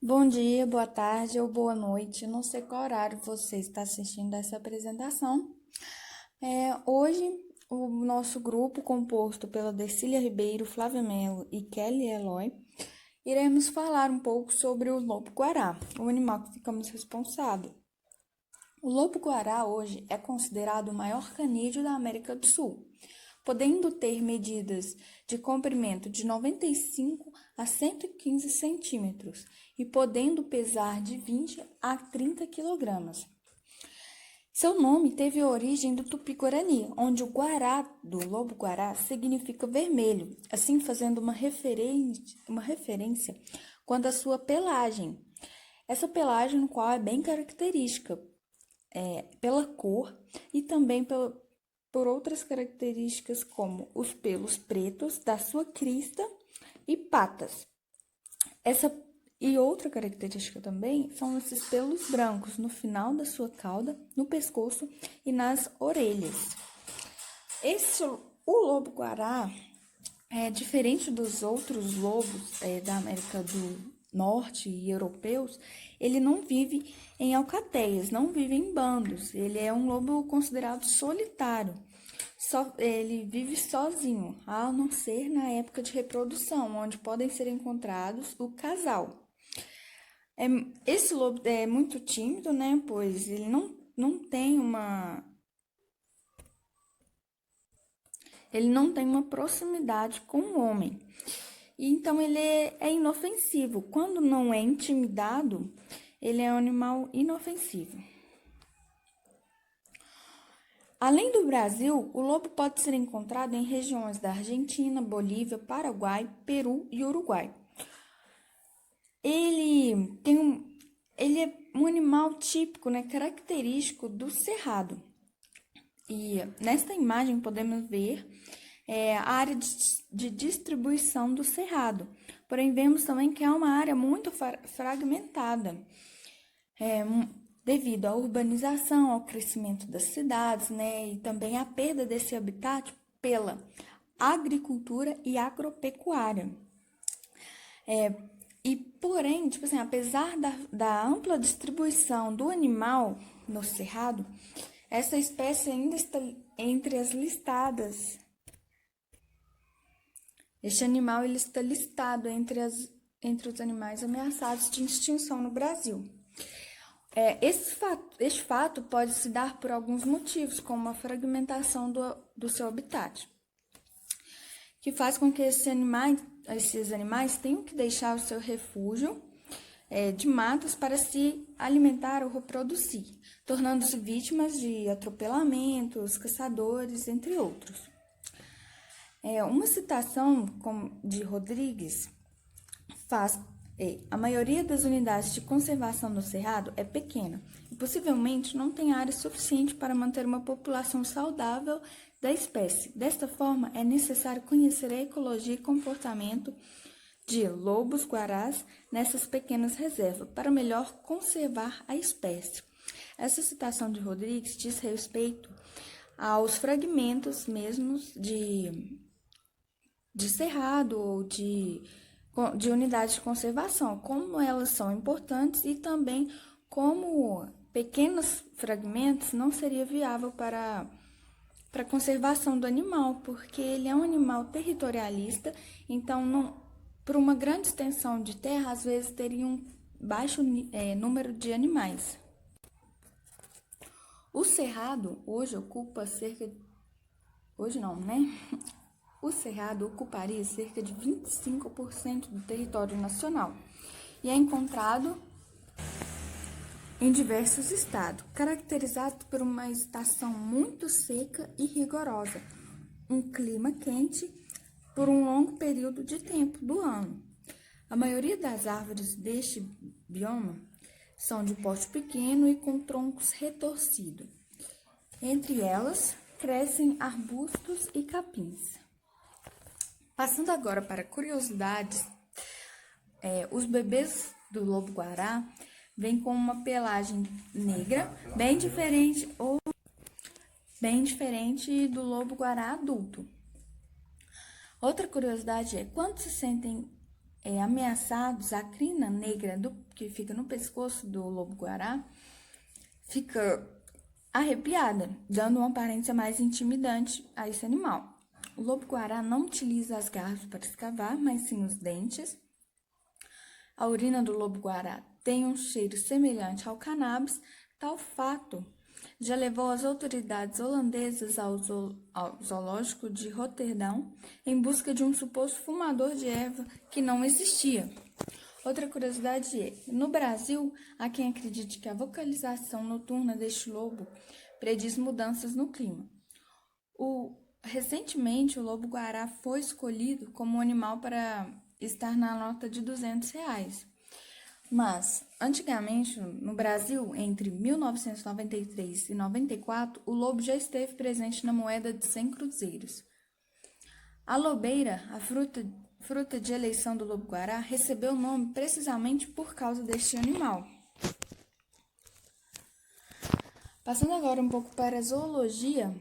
Bom dia, boa tarde ou boa noite. Não sei qual horário você está assistindo essa apresentação. Hoje, o nosso grupo, composto pela Decília Ribeiro, Flávia Mello e Kelly Eloy, iremos falar um pouco sobre o lobo-guará, o animal que ficamos responsáveis. O lobo-guará hoje é considerado o maior canídeo da América do Sul, podendo ter medidas de comprimento de 95 a 115 centímetros e podendo pesar de 20 a 30 quilogramas. Seu nome teve origem do Tupi-Guarani, onde o guará do lobo-guará significa vermelho, assim fazendo uma referência quanto à sua pelagem. Essa pelagem, no qual é bem característica, pela cor e também por outras características como os pelos pretos da sua crista e patas. Outra característica também são esses pelos brancos no final da sua cauda, no pescoço e nas orelhas. O lobo-guará é diferente dos outros lobos da América do Norte e europeus. Ele não vive em alcateias, não vive em bandos. Ele é um lobo considerado solitário. Ele vive sozinho, a não ser na época de reprodução, onde podem ser encontrados o casal. Esse lobo é muito tímido, né? Pois ele não tem uma proximidade com o homem. Então, ele é inofensivo. Quando não é intimidado, ele é um animal inofensivo. Além do Brasil, o lobo pode ser encontrado em regiões da Argentina, Bolívia, Paraguai, Peru e Uruguai. Ele é um animal típico, né, característico do cerrado. E nesta imagem podemos ver a área de distribuição do cerrado. Porém, vemos também que é uma área muito fragmentada, devido à urbanização, ao crescimento das cidades, né, e também à perda desse habitat pela agricultura e agropecuária. Porém, tipo assim, apesar da ampla distribuição do animal no cerrado, essa espécie ainda está entre as listadas. Este animal ele está listado entre os animais ameaçados de extinção no Brasil. Este fato pode se dar por alguns motivos, como a fragmentação do seu habitat, que faz com que esses animais tenham que deixar o seu refúgio de matas para se alimentar ou reproduzir, tornando-se vítimas de atropelamentos, caçadores, entre outros. Uma citação de Rodrigues faz a maioria das unidades de conservação no Cerrado é pequena e possivelmente não tem área suficiente para manter uma população saudável da espécie. Desta forma, é necessário conhecer a ecologia e comportamento de lobos-guarás nessas pequenas reservas para melhor conservar a espécie. Essa citação de Rodrigues diz respeito aos fragmentos mesmos de cerrado ou de unidades de conservação, como elas são importantes e também como pequenos fragmentos não seria viável para a conservação do animal, porque ele é um animal territorialista, então por uma grande extensão de terra, às vezes teria um baixo número de animais. O cerrado hoje ocupa O cerrado ocuparia cerca de 25% do território nacional e é encontrado em diversos estados, caracterizado por uma estação muito seca e rigorosa, um clima quente por um longo período de tempo do ano. A maioria das árvores deste bioma são de porte pequeno e com troncos retorcidos. Entre elas, crescem arbustos e capins. Passando agora para curiosidades, os bebês do lobo-guará vêm com uma pelagem negra, bem diferente do lobo-guará adulto. Outra curiosidade é quando se sentem ameaçados, a crina negra que fica no pescoço do lobo-guará fica arrepiada, dando uma aparência mais intimidante a esse animal. O lobo-guará não utiliza as garras para escavar, mas sim os dentes. A urina do lobo-guará tem um cheiro semelhante ao cannabis. Tal fato já levou as autoridades holandesas ao zoológico de Roterdão em busca de um suposto fumador de erva que não existia. Outra curiosidade é, no Brasil, há quem acredite que a vocalização noturna deste lobo prediz mudanças no clima. Recentemente, o lobo-guará foi escolhido como um animal para estar na nota de R$ 200. Mas, antigamente, no Brasil, entre 1993 e 94, o lobo já esteve presente na moeda de 100 cruzeiros. A lobeira, a fruta de eleição do lobo-guará, recebeu o nome precisamente por causa deste animal. Passando agora um pouco para a zoologia,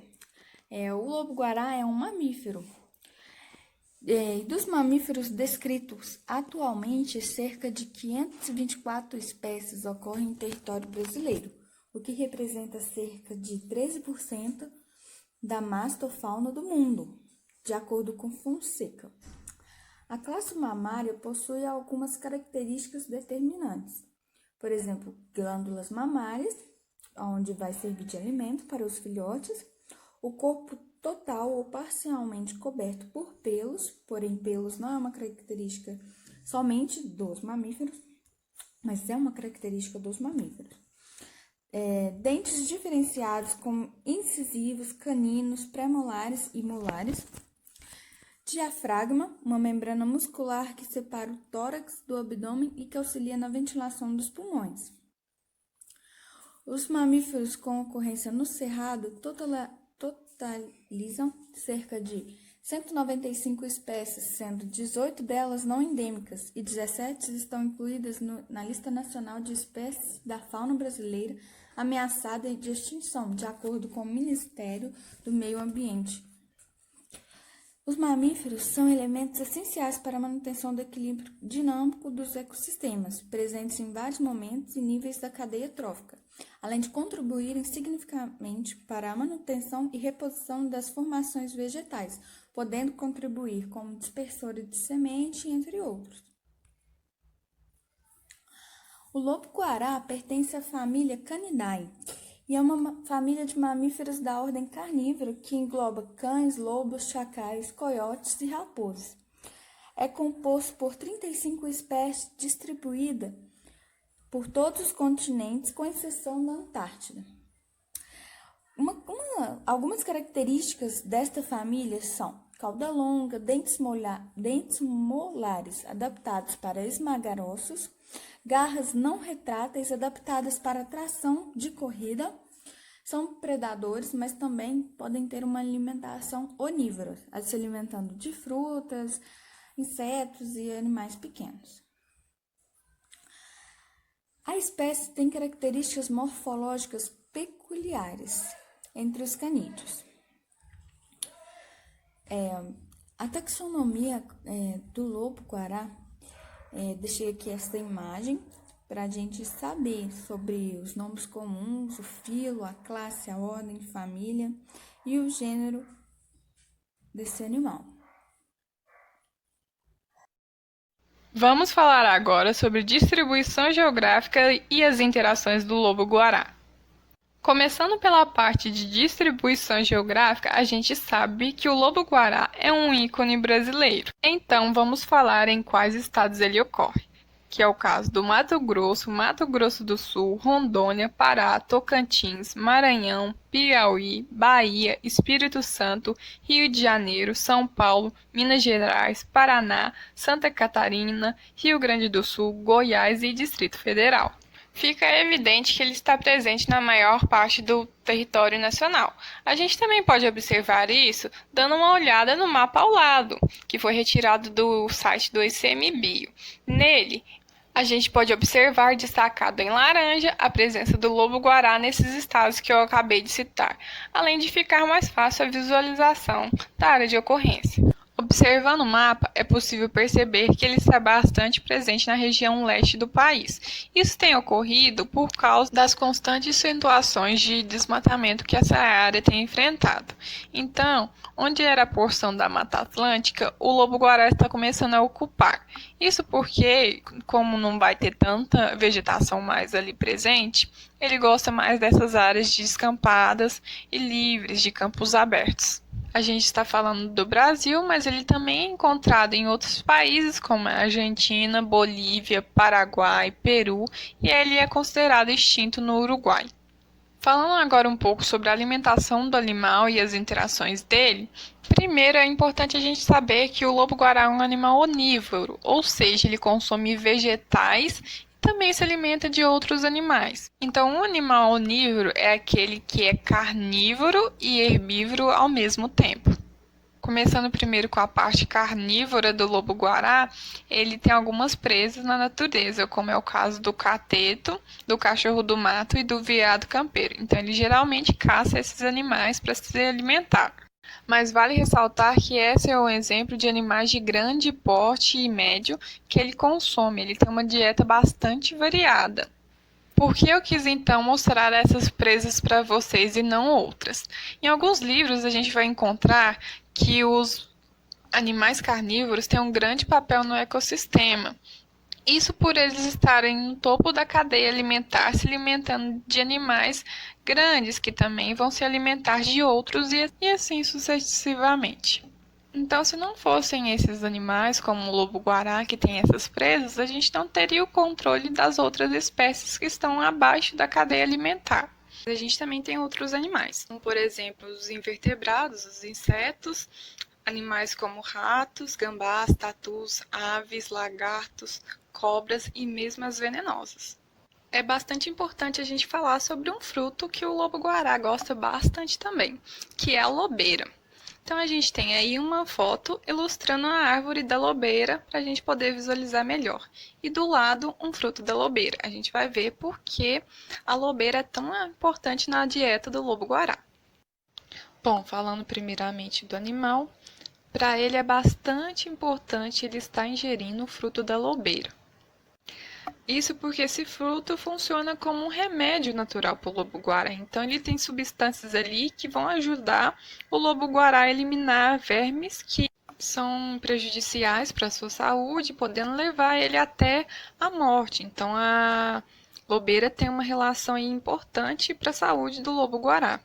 o lobo-guará é um mamífero. Dos mamíferos descritos atualmente, cerca de 524 espécies ocorrem em território brasileiro, o que representa cerca de 13% da mastofauna do mundo, de acordo com Fonseca. A classe mamária possui algumas características determinantes. Por exemplo, glândulas mamárias, onde vai servir de alimento para os filhotes, o corpo total ou parcialmente coberto por pelos, porém pelos não é uma característica somente dos mamíferos, mas é uma característica dos mamíferos. Dentes diferenciados como incisivos, caninos, pré-molares e molares. Diafragma, uma membrana muscular que separa o tórax do abdômen e que auxilia na ventilação dos pulmões. Os mamíferos com ocorrência no cerrado totalizam cerca de 195 espécies, sendo 18 delas não endêmicas e 17 estão incluídas na Lista Nacional de Espécies da Fauna Brasileira ameaçada de extinção, de acordo com o Ministério do Meio Ambiente. Os mamíferos são elementos essenciais para a manutenção do equilíbrio dinâmico dos ecossistemas, presentes em vários momentos e níveis da cadeia trófica, além de contribuírem significativamente para a manutenção e reposição das formações vegetais, podendo contribuir como dispersores de semente, entre outros. O lobo-guará pertence à família Canidae e é uma família de mamíferos da ordem carnívora que engloba cães, lobos, chacais, coiotes e raposas. É composto por 35 espécies distribuídas por todos os continentes, com exceção da Antártida. Algumas características desta família são cauda longa, dentes molares adaptados para esmagar ossos, garras não retráteis adaptadas para tração de corrida. São predadores, mas também podem ter uma alimentação onívora, se alimentando de frutas, insetos e animais pequenos. A espécie tem características morfológicas peculiares entre os canídeos. A taxonomia do lobo-guará, deixei aqui essa imagem para a gente saber sobre os nomes comuns, o filo, a classe, a ordem, família e o gênero desse animal. Vamos falar agora sobre distribuição geográfica e as interações do lobo-guará. Começando pela parte de distribuição geográfica, a gente sabe que o lobo-guará é um ícone brasileiro. Então, vamos falar em quais estados ele ocorre, que é o caso do Mato Grosso do Sul, Rondônia, Pará, Tocantins, Maranhão, Piauí, Bahia, Espírito Santo, Rio de Janeiro, São Paulo, Minas Gerais, Paraná, Santa Catarina, Rio Grande do Sul, Goiás e Distrito Federal. Fica evidente que ele está presente na maior parte do território nacional. A gente também pode observar isso dando uma olhada no mapa ao lado, que foi retirado do site do ICMBio. Nele, a gente pode observar destacado em laranja a presença do lobo-guará nesses estados que eu acabei de citar, além de ficar mais fácil a visualização da área de ocorrência. Observando o mapa, é possível perceber que ele está bastante presente na região leste do país. Isso tem ocorrido por causa das constantes situações de desmatamento que essa área tem enfrentado. Então, onde era a porção da Mata Atlântica, o lobo-guará está começando a ocupar. Isso porque, como não vai ter tanta vegetação mais ali presente, ele gosta mais dessas áreas descampadas e livres de campos abertos. A gente está falando do Brasil, mas ele também é encontrado em outros países como a Argentina, Bolívia, Paraguai, Peru, e ele é considerado extinto no Uruguai. Falando agora um pouco sobre a alimentação do animal e as interações dele, primeiro é importante a gente saber que o lobo-guará é um animal onívoro, ou seja, ele consome vegetais também se alimenta de outros animais. Então, um animal onívoro é aquele que é carnívoro e herbívoro ao mesmo tempo. Começando primeiro com a parte carnívora do lobo-guará, ele tem algumas presas na natureza, como é o caso do cateto, do cachorro do mato e do veado campeiro. Então, ele geralmente caça esses animais para se alimentar. Mas vale ressaltar que esse é um exemplo de animais de grande porte e médio que ele consome. Ele tem uma dieta bastante variada. Por que eu quis então mostrar essas presas para vocês e não outras? Em alguns livros a gente vai encontrar que os animais carnívoros têm um grande papel no ecossistema. Isso por eles estarem no topo da cadeia alimentar, se alimentando de animais grandes, que também vão se alimentar de outros e assim sucessivamente. Então, se não fossem esses animais, como o lobo-guará, que tem essas presas, a gente não teria o controle das outras espécies que estão abaixo da cadeia alimentar. A gente também tem outros animais, como, por exemplo, os invertebrados, os insetos, animais como ratos, gambás, tatus, aves, lagartos, cobras e mesmo as venenosas. É bastante importante a gente falar sobre um fruto que o lobo-guará gosta bastante também, que é a lobeira. Então a gente tem aí uma foto ilustrando a árvore da lobeira para a gente poder visualizar melhor. E do lado um fruto da lobeira. A gente vai ver por que a lobeira é tão importante na dieta do lobo-guará. Bom, falando primeiramente do animal, para ele é bastante importante ele estar ingerindo o fruto da lobeira. Isso porque esse fruto funciona como um remédio natural para o lobo-guará. Então, ele tem substâncias ali que vão ajudar o lobo-guará a eliminar vermes que são prejudiciais para a sua saúde, podendo levar ele até a morte. Então, a lobeira tem uma relação importante para a saúde do lobo-guará.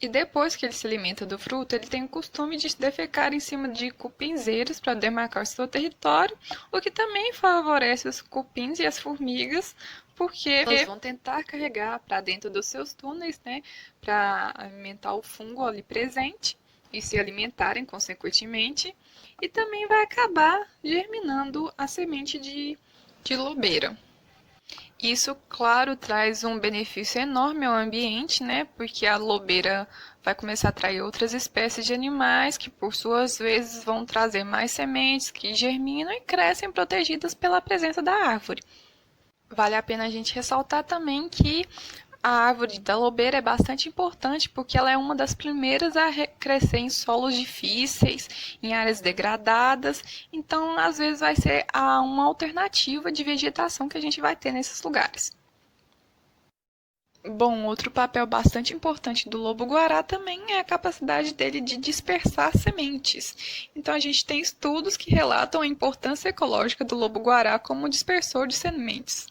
E depois que ele se alimenta do fruto, ele tem o costume de defecar em cima de cupinzeiros para demarcar o seu território, o que também favorece os cupins e as formigas, porque eles vão tentar carregar para dentro dos seus túneis, né, para alimentar o fungo ali presente e se alimentarem consequentemente, e também vai acabar germinando a semente de lobeira. Isso, claro, traz um benefício enorme ao ambiente, né? Porque a lobeira vai começar a atrair outras espécies de animais que, por suas vezes, vão trazer mais sementes que germinam e crescem protegidas pela presença da árvore. Vale a pena a gente ressaltar também que a árvore da lobeira é bastante importante porque ela é uma das primeiras a crescer em solos difíceis, em áreas degradadas. Então, às vezes, vai ser uma alternativa de vegetação que a gente vai ter nesses lugares. Bom, outro papel bastante importante do lobo-guará também é a capacidade dele de dispersar sementes. Então, a gente tem estudos que relatam a importância ecológica do lobo-guará como dispersor de sementes.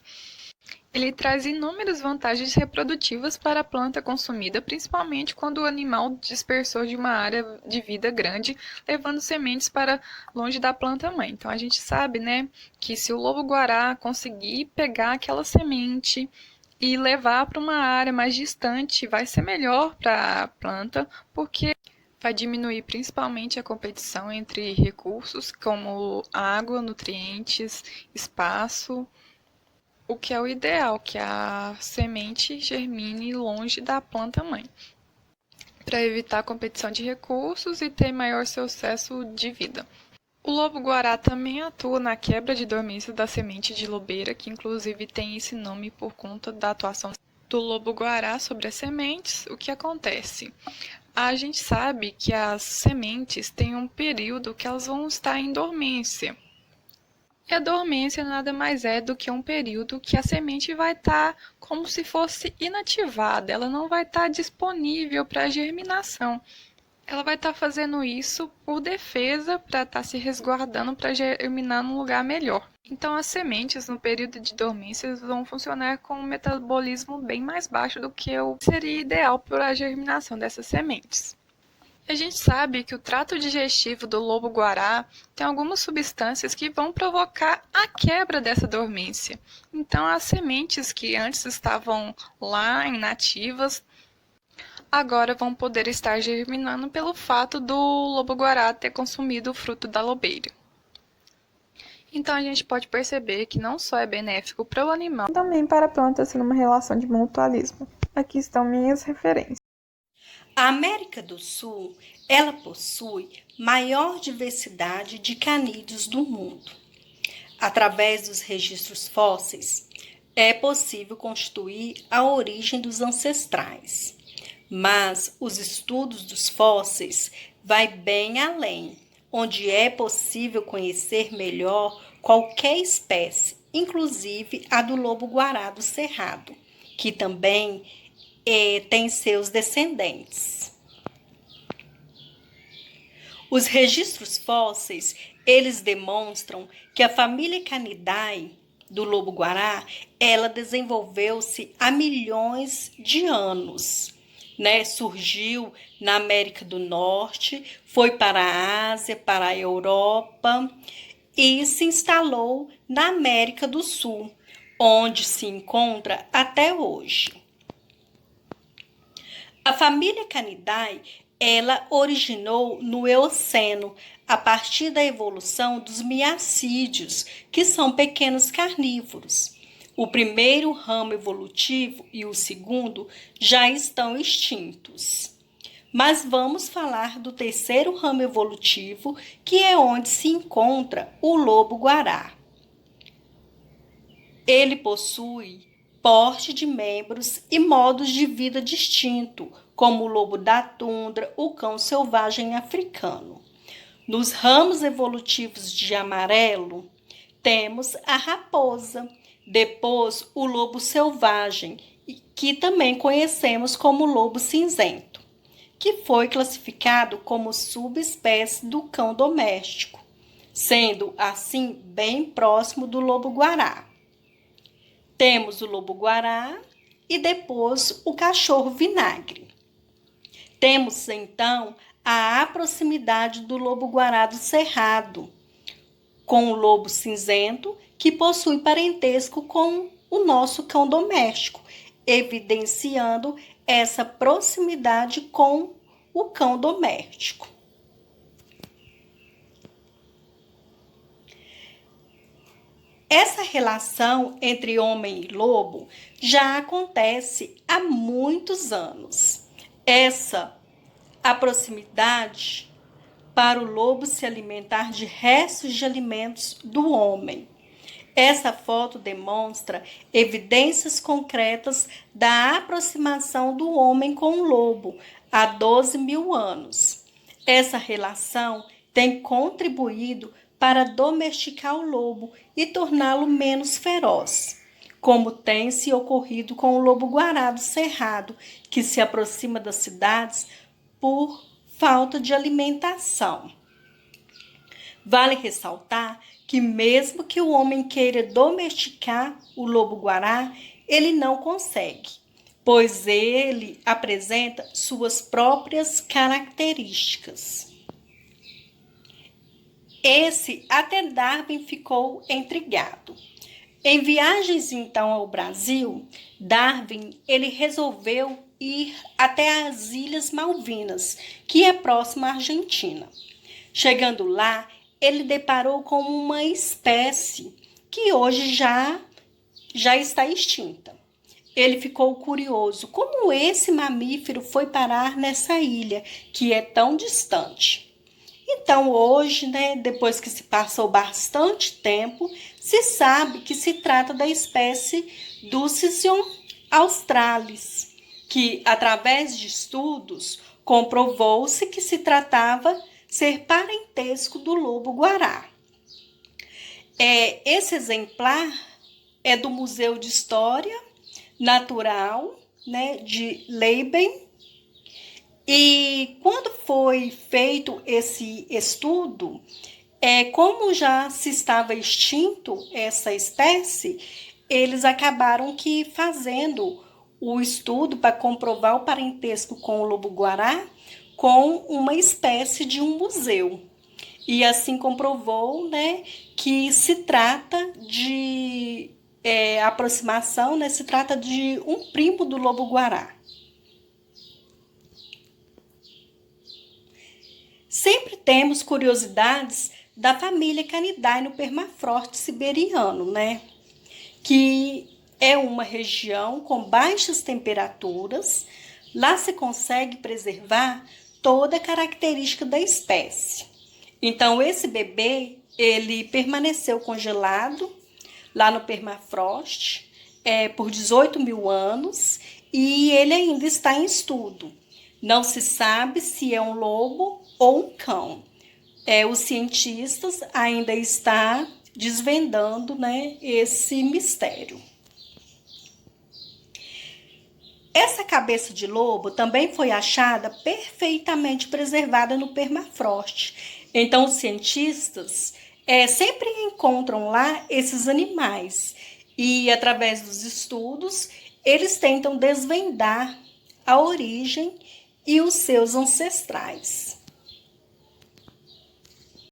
Ele traz inúmeras vantagens reprodutivas para a planta consumida, principalmente quando o animal dispersou de uma área de vida grande, levando sementes para longe da planta mãe. Então a gente sabe, né, que se o lobo-guará conseguir pegar aquela semente e levar para uma área mais distante, vai ser melhor para a planta, porque vai diminuir principalmente a competição entre recursos como água, nutrientes, espaço, o que é o ideal, que a semente germine longe da planta mãe, para evitar a competição de recursos e ter maior sucesso de vida. O lobo-guará também atua na quebra de dormência da semente de lobeira, que inclusive tem esse nome por conta da atuação do lobo-guará sobre as sementes. O que acontece? A gente sabe que as sementes têm um período que elas vão estar em dormência. E a dormência nada mais é do que um período que a semente vai estar como se fosse inativada, ela não vai estar disponível para germinação. Ela vai estar fazendo isso por defesa, para estar se resguardando para germinar num lugar melhor. Então, as sementes no período de dormência vão funcionar com um metabolismo bem mais baixo do que o que seria ideal para a germinação dessas sementes. A gente sabe que o trato digestivo do lobo-guará tem algumas substâncias que vão provocar a quebra dessa dormência. Então, as sementes que antes estavam lá inativas, agora vão poder estar germinando pelo fato do lobo-guará ter consumido o fruto da lobeira. Então, a gente pode perceber que não só é benéfico para o animal, também para a planta ser uma relação de mutualismo. Aqui estão minhas referências. A América do Sul, ela possui maior diversidade de canídeos do mundo. Através dos registros fósseis, é possível constituir a origem dos ancestrais. Mas os estudos dos fósseis vai bem além, onde é possível conhecer melhor qualquer espécie, inclusive a do lobo-guará do Cerrado, que também tem seus descendentes. Os registros fósseis, eles demonstram que a família Canidae do lobo-guará, ela desenvolveu-se há milhões de anos, né? Surgiu na América do Norte, foi para a Ásia, para a Europa e se instalou na América do Sul, onde se encontra até hoje. A família Canidae, ela originou no Eoceno, a partir da evolução dos miacídeos, que são pequenos carnívoros. O primeiro ramo evolutivo e o segundo já estão extintos. Mas vamos falar do terceiro ramo evolutivo, que é onde se encontra o lobo-guará. Ele possui porte de membros e modos de vida distinto, como o lobo da tundra, o cão selvagem africano. Nos ramos evolutivos de amarelo, temos a raposa, depois o lobo selvagem, que também conhecemos como lobo cinzento, que foi classificado como subespécie do cão doméstico, sendo assim bem próximo do lobo-guará. Temos o lobo-guará e depois o cachorro-vinagre. Temos, então, a proximidade do lobo-guará do Cerrado, com o lobo cinzento, que possui parentesco com o nosso cão doméstico, evidenciando essa proximidade com o cão doméstico. Essa relação entre homem e lobo já acontece há muitos anos. A proximidade para o lobo se alimentar de restos de alimentos do homem. Essa foto demonstra evidências concretas da aproximação do homem com o lobo há 12 mil anos. Essa relação tem contribuído para domesticar o lobo e torná-lo menos feroz, como tem se ocorrido com o lobo-guará do Cerrado, que se aproxima das cidades por falta de alimentação. Vale ressaltar que mesmo que o homem queira domesticar o lobo-guará, ele não consegue, pois ele apresenta suas próprias características. Até Darwin ficou intrigado. Em viagens então ao Brasil, Darwin ele resolveu ir até as Ilhas Malvinas, que é próximo à Argentina. Chegando lá, ele deparou com uma espécie que hoje já está extinta. Ele ficou curioso como esse mamífero foi parar nessa ilha, que é tão distante. Então, hoje, depois que se passou bastante tempo, se sabe que se trata da espécie Dusicyon australis, que, através de estudos, comprovou-se que se tratava ser parentesco do lobo-guará. Esse exemplar é do Museu de História Natural, né, de Leiden. E quando foi feito esse estudo, como já se estava extinto essa espécie, eles acabaram que fazendo o estudo para comprovar o parentesco com o lobo-guará com uma espécie de um museu. E assim comprovou, né, que se trata de aproximação, né, se trata de um primo do lobo-guará. Sempre temos curiosidades da família Canidae no permafrost siberiano, né? Que é uma região com baixas temperaturas. Lá se consegue preservar toda a característica da espécie. Então, esse bebê, ele permaneceu congelado lá no permafrost por 18 mil anos e ele ainda está em estudo. Não se sabe se é um lobo ou um cão. Os cientistas ainda estão desvendando, né, esse mistério. Essa cabeça de lobo também foi achada perfeitamente preservada no permafrost. Então, os cientistas sempre encontram lá esses animais e, através dos estudos, eles tentam desvendar a origem e os seus ancestrais.